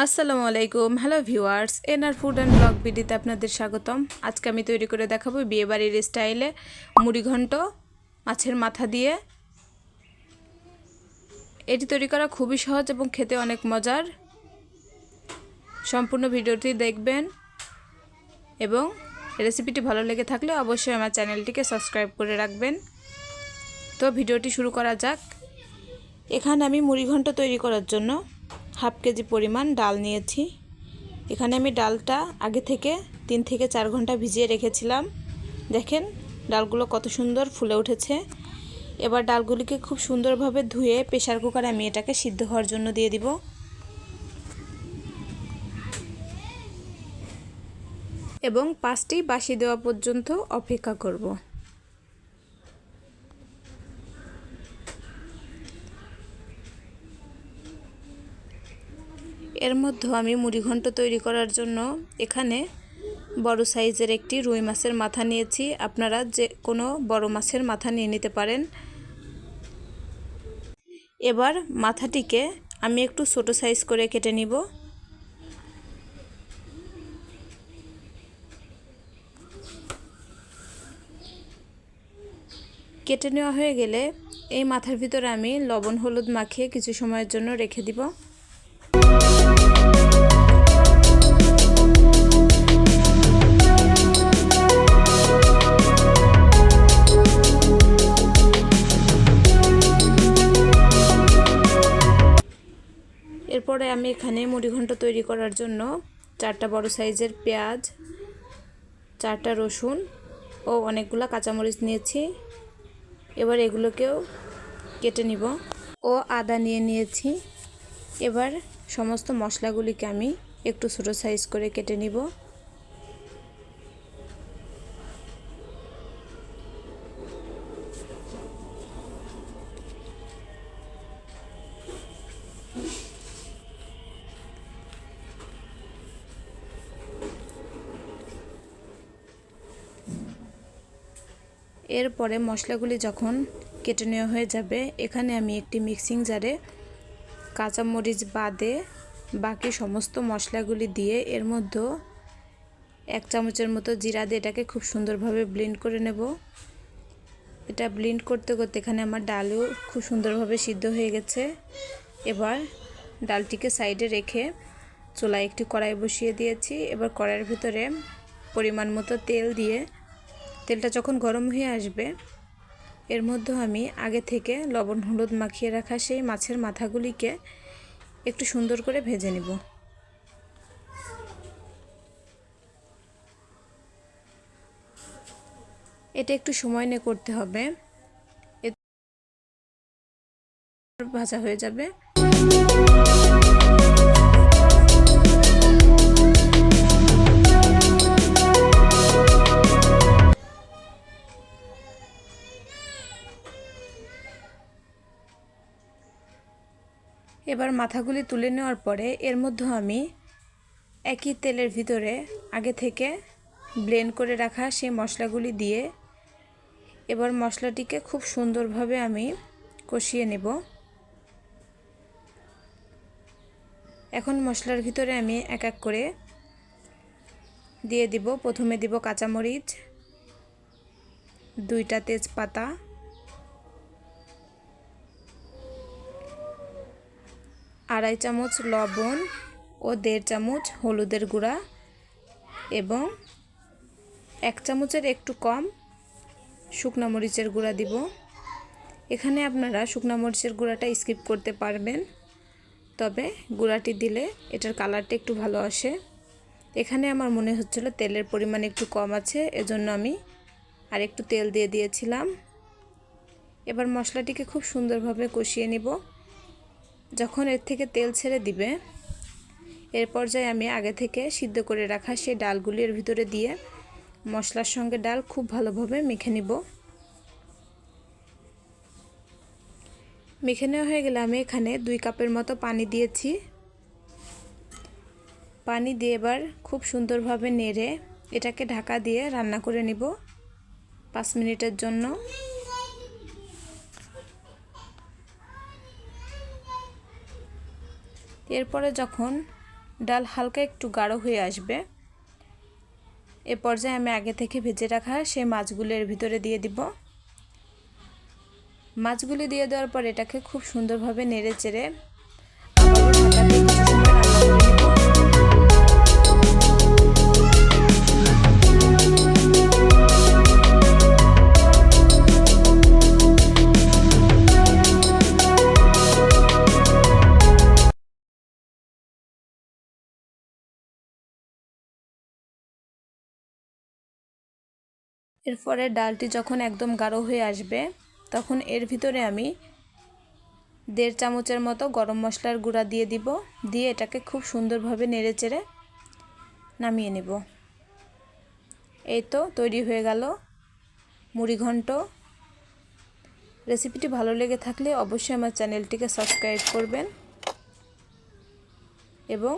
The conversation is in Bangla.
আসসালামু আলাইকুম। Hello viewers, NR food and blog ভিডিওতে আপনাদের স্বাগতম। আজকে আমি তৈরি করে দেখাবো বিয়েবাড়ির স্টাইলে মুড়িঘণ্ট মাছের মাথা দিয়ে। এটি তৈরি করা খুবই সহজ এবং খেতে অনেক মজার। সম্পূর্ণ ভিডিওটি দেখবেন এবং রেসিপিটি ভালো লেগে থাকলে অবশ্যই আমার চ্যানেলটিকে সাবস্ক্রাইব করে রাখবেন। তো ভিডিওটি শুরু করা যাক। এখানে আমি মুড়িঘণ্ট তৈরি করার জন্য হাফ কেজি পরিমাণ ডাল নিয়েছি। এখানে আমি ডালটা আগে থেকে 3 থেকে 4 ঘন্টা ভিজিয়ে রেখেছিলাম। দেখেন ডালগুলো কত সুন্দর ফুলে উঠেছে। এবার ডালগুলিকে খুব সুন্দরভাবে ধুয়ে প্রেসার কুকারে আমি এটাকে সিদ্ধ হওয়ার জন্য দিয়ে দিব। এবং 5টি বাসি দেওয়া পর্যন্ত অপেক্ষা করব। এর মধ্যে আমি মুড়িঘণ্ট তৈরি করার জন্য এখানে বড় সাইজের একটি রুই মাছের মাথা নিয়েছি। আপনারা যে কোনো বড় মাছের মাথা নিয়ে নিতে পারেন। এবার মাথাটিকে আমি একটু ছোট সাইজ করে কেটে নিব। কেটে নেওয়া হয়ে গেলে এই মাথার ভিতরে আমি লবণ হলুদ মাখিয়ে কিছু সময়ের জন্য রেখে দিব। এরপরে আমি এখানে মুড়িঘণ্ট তৈরি করার জন্য 4টা বড় সাইজের পেঁয়াজ, 4টা রসুন ও অনেকগুলো কাঁচামরিচ নিয়েছি। এবার এগুলোকেও কেটে নিব ও আদা নিয়েছি। এবার সমস্ত মশলাগুলিকে আমি একটু ছোট সাইজ করে কেটে নিব। এরপরে মশলাগুলি যখন কেটে নেওয়া হয়ে যাবে, এখানে আমি একটি মিক্সিং জারে কাঁচামরিচ বাদে বাকি সমস্ত মশলাগুলি দিয়ে এর মধ্যে 1 চামচের মতো জিরা দিয়ে এটাকে খুব সুন্দরভাবে ব্লেন্ড করে নেব। এটা ব্লেন্ড করতে করতে এখানে আমার ডালও খুব সুন্দরভাবে সিদ্ধ হয়ে গেছে। এবার ডালটিকে সাইডে রেখে চুলায় একটি কড়াই বসিয়ে দিয়েছি। এবার কড়াইয়ের ভিতরে পরিমাণ মতো তেল দিয়ে তেলটা যখন গরম হয়ে আসবে, এর মধ্যে আমি আগে থেকে লবণ হলুদ মাখিয়ে রাখা সেই মাছের মাথাগুলিকে একটু সুন্দর করে ভেজে নেব। এটা একটু সময় নিয়ে করতে হবে, ভাজা হয়ে যাবে। এবার মাথাগুলি তুলে নেওয়ার পরে এর মধ্যে আমি একই তেলের ভিতরে আগে থেকে ব্লেন্ড করে রাখা সেই মশলাগুলি দিয়ে এবার মশলাটিকে খুব সুন্দরভাবে আমি কষিয়ে নেব। এখন মশলার ভিতরে আমি এক এক করে দিয়ে দিব। প্রথমে দিব কাঁচামরিচ, 2টা তেজপাতা, আড়াই চামচ লবণ ও 1.5 চামচ হলুদের গুঁড়া এবং 1 চামচের একটু কম শুকনো মরিচের গুঁড়া দিব। এখানে আপনারা শুকনো মরিচের গুঁড়াটা স্কিপ করতে পারবেন, তবে গুঁড়াটি দিলে এটার কালারটা একটু ভালো আসে। এখানে আমার মনে হচ্ছিল তেলের পরিমাণ একটু কম আছে, এজন্য আমি আর একটু তেল দিয়ে দিয়েছিলাম। এবার মশলাটিকে খুব সুন্দরভাবে কষিয়ে নিব। যখন এর থেকে তেল ছেড়ে দিবে, এর পর্যায়ে আমি আগে থেকে সিদ্ধ করে রাখা সেই ডালগুলি এর ভিতরে দিয়ে মশলার সঙ্গে ডাল খুব ভালোভাবে মেখে নিব। মেখে নেওয়া হয়ে গেলে আমি এখানে 2 কাপের মতো পানি দিয়েছি। পানি দিয়ে এবার খুব সুন্দরভাবে নেড়ে এটাকে ঢাকা দিয়ে রান্না করে নিব 5 মিনিটের জন্য। এরপরে যখন ডাল হালকা একটু গাঢ় হয়ে আসবে। এ পর্যায়ে আমি আগে থেকে ভেজে রাখা সেই মাছগুলো এর ভিতরে দিয়ে দিব। মাছগুলি দিয়ে দেওয়ার পর এটাকে খুব সুন্দরভাবে নেড়ে চেড়ে আবারও ঢাকা দিয়ে কিছু সময় রান্না করে নেব। এরপরে ডালটি যখন একদম গাঢ় হয়ে আসবে তখন এর ভিতরে আমি 1.5 চামচের মতো গরম মশলার গুঁড়া দিয়ে দিব। দিয়ে এটাকে খুব সুন্দরভাবে নেড়েচেড়ে নামিয়ে নেব। এই তো তৈরি হয়ে গেল মুড়ি ঘন্ট। রেসিপিটি ভালো লেগে থাকলে অবশ্যই আমার চ্যানেলটিকে সাবস্ক্রাইব করবেন এবং